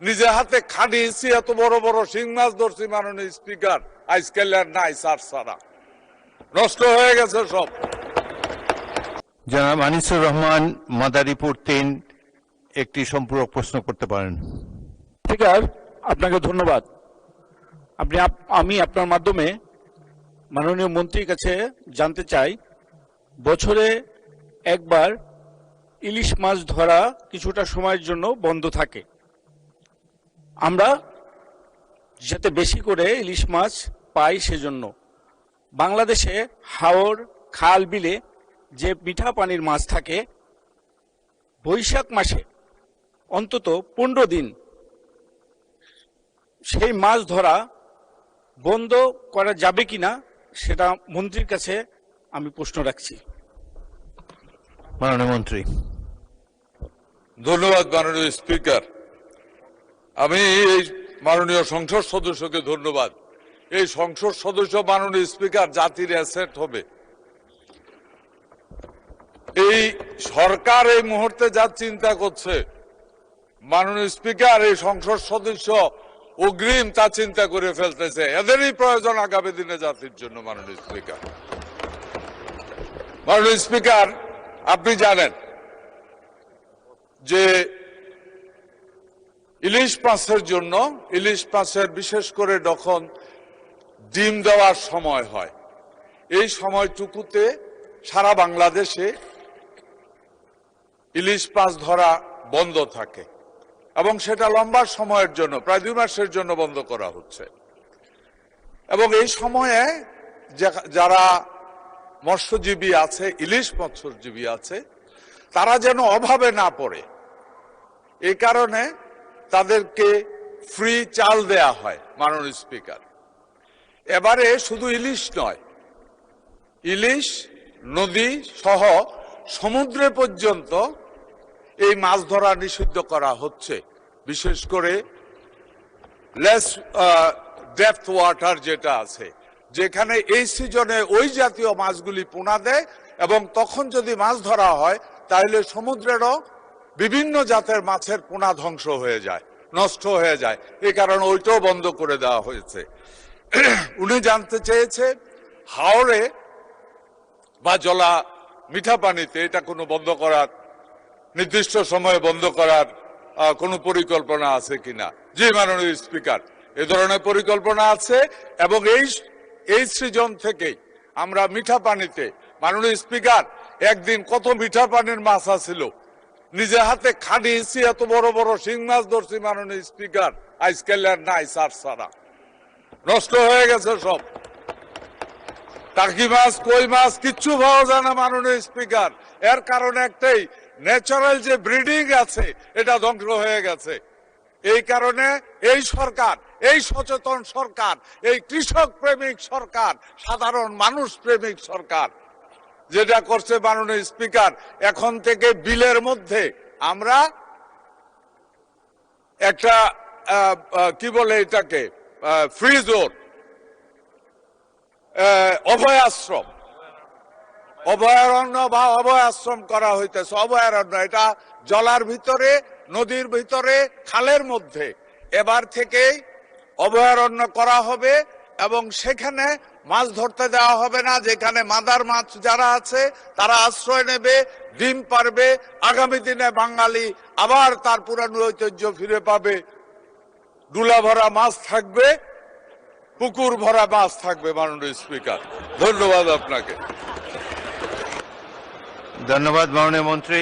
নিজে হাতে খাটিয়েছি, এত বড় বড় শিং মাছ ধরছি মাননীয় স্পিকার, আজকাল আর নাই সার সারা, নষ্ট হয়ে গেছে সব। জনাব আনিসুর রহমান মাদারীপুর ৩ একটি সম্পূরক প্রশ্ন করতে পারেন। স্পিকার, আপনাকে ধন্যবাদ। আমি আপনার মাধ্যমে মাননীয় মন্ত্রীর কাছে জানতে চাই, বছরে একবার ইলিশ মাছ ধরা কিছুটা সময়ের জন্য বন্ধ থাকে। আমরা যাতে বেশি করে ইলিশ মাছ পাই সেজন্য বাংলাদেশে হাওর, খাল, বিলে যে মিঠা পানির মাছ থাকে, বৈশাখ মাসে অন্তত 15 দিন সেই মাছ ধরা বন্ধ করা যাবে কিনা সেটা মন্ত্রীর কাছে আমি প্রশ্ন রাখছি। মাননীয় মন্ত্রী। ধন্যবাদ মাননীয় স্পিকার। আমি এই মাননীয় সংসদ সদস্যকে ধন্যবাদ। এই সংসদ সদস্য মাননীয় স্পিকার জাতির অ্যাসেট হবে। এই সরকার এই মুহূর্তে যা চিন্তা করছে মাননীয় স্পিকার, এই সংসদ সদস্য অগ্রিম তা চিন্তা করে ফেলতেছে। এদেরই প্রয়োজন আগামী দিনে জাতির জন্য। মাননীয় স্পিকার, মাননীয় স্পিকার, আপনি জানেন যে ইলিশ মাছের জন্য, ইলিশ মাছের বিশেষ করে যখন ডিম দেওয়ার সময় হয়, এই সময়টুকুতে সারা বাংলাদেশে ইলিশ মাছ ধরা বন্ধ থাকে এবং সেটা লম্বা সময়ের জন্য, প্রায় 2 মাসের জন্য বন্ধ করা হচ্ছে। এবং এই সময়ে যারা মৎস্যজীবী আছে, ইলিশ মৎস্যজীবী আছে, তারা যেন অভাবে না পড়ে, এই কারণে তাদেরকে ফ্রি চাল দেয়া হয়। মাননীয় স্পিকার, এবারে শুধু ইলিশ নয়, ইলিশ, নদী সহ সমুদ্রে পর্যন্ত এই মাছ ধরা নিষিদ্ধ করা হচ্ছে। বিশেষ করে লেস ডেপথ ওয়াটার যেটা আছে, যেখানে এই সিজনে ওই জাতীয় মাছগুলি পোনা দেয় এবং তখন যদি মাছ ধরা হয় তাহলে সমুদ্রেরও বিভিন্ন জাতের মাছের পোনা ধ্বংস হয়ে যায়, নষ্ট হয়ে যায়। এই কারণে ওইটাও বন্ধ করে দেওয়া হয়েছে। উনি জানতে চেয়েছে হাওরে বা জলা মিঠা পানিতে এটা কোনো বন্ধ করার, নির্দিষ্ট সময়ে বন্ধ করার কোনো পরিকল্পনা আছে কিনা। জি মাননীয় স্পিকার, এ ধরনের পরিকল্পনা আছে এবং এই সিজন থেকেই আমরা মিঠা পানিতে, মাননীয় স্পিকার, একদিন কত মিঠা পানির মাছ আছিল, নিজে হাতে খাটিয়েছি, এত বড় বড় শিং মাছ ধরছি মাননীয় স্পিকার, আজকাল আর নাই সার সারা, নষ্ট হয়ে গেছে সব। টাকি মাছ, কই মাছ কিচ্ছু পাওয়া যায় না মাননীয় স্পিকার। এর কারণে একটাই, ন্যাচারাল যে ব্রিডিং আছে এটা ধ্বংস হয়ে গেছে। এই কারণে এই সরকার, এই সচেতন সরকার, এই কৃষক প্রেমিক সরকার, সাধারণ মানুষ প্রেমিক সরকার যেটা করছে মাননীয় স্পিকার, এখন থেকে বিলের মধ্যে আমরা একটা কি বলে এটাকে, ফ্রি জোন, অভয়াশ্রম, অভয়ারণ্য বা অভয়াশ্রম করা হইতেছে। অভয়ারণ্য এটা জলার ভিতরে, নদীর ভিতরে, খালের মধ্যে এবার থেকেই অভয়ারণ্য করা হবে এবং সেখানে মাছ ধরতে দেওয়া হবে না। যেখানে মাদার মাছ যারা আছে তারা আশ্রয় নেবে, ডিম পারবে। আগামী দিনে বাঙালি আবার তার পুরানো ঐতিহ্য ফিরে পাবে। ডুলা ভরা মাছ থাকবে, পুকুর ভরা মাছ থাকবে। মাননীয় স্পিকার, ধন্যবাদ আপনাকে। ধন্যবাদ মাননীয় মন্ত্রী।